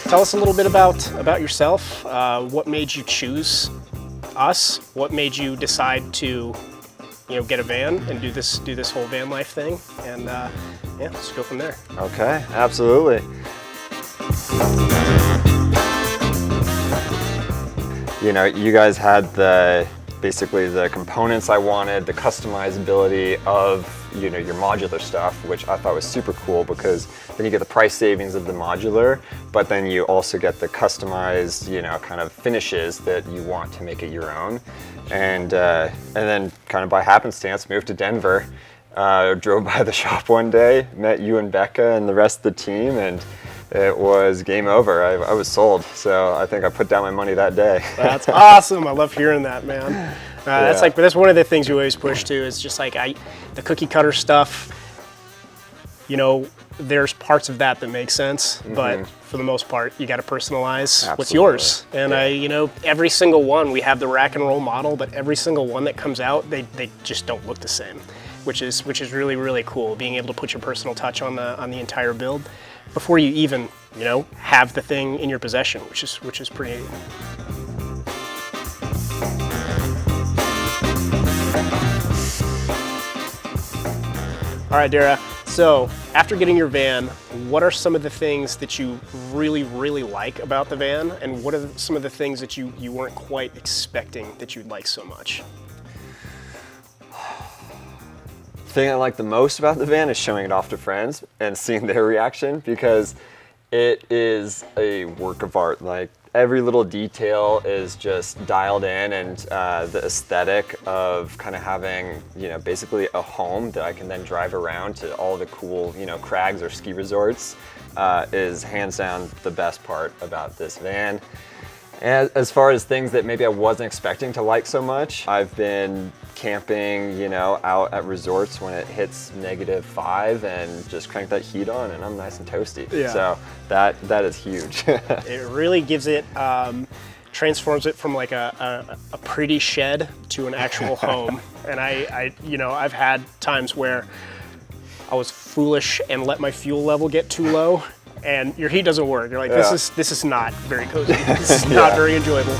Tell us a little bit about yourself. What made you choose us? What made you decide to, get a van and do this whole van life thing? And yeah, let's go from there. Okay, absolutely. You guys had basically the components I wanted, the customizability of your modular stuff, which I thought was super cool, because then you get the price savings of the modular, but then you also get the customized kind of finishes that you want to make it your own. And then kind of by happenstance moved to Denver, drove by the shop one day, met you and Becca and the rest of the team, and it was game over. I was sold, so I think I put down my money that day. That's awesome. I love hearing that, man. That's one of the things you always push to, is just like the cookie cutter stuff. There's parts of that make sense, but for the most part, you got to personalize what's yours. And every single one, we have the rack and roll model, but every single one that comes out, they just don't look the same, which is really, really cool. Being able to put your personal touch on the entire build before you even have the thing in your possession, which is pretty. All right, Darragh, so after getting your van, what are some of the things that you really, really like about the van, and what are some of the things that you weren't quite expecting that you'd like so much? The thing I like the most about the van is showing it off to friends and seeing their reaction, because it is a work of art. Like, every little detail is just dialed in, and the aesthetic of kind of having, basically a home that I can then drive around to all the cool, crags or ski resorts is hands down the best part about this van. And as far as things that maybe I wasn't expecting to like so much, I've been camping, out at resorts when it hits -5 and just crank that heat on and I'm nice and toasty. Yeah. So that is huge. It really gives it, transforms it from like a pretty shed to an actual home. And I've had times where I was foolish and let my fuel level get too low, and your heat doesn't work. You're like, this is not very cozy. This is not very enjoyable.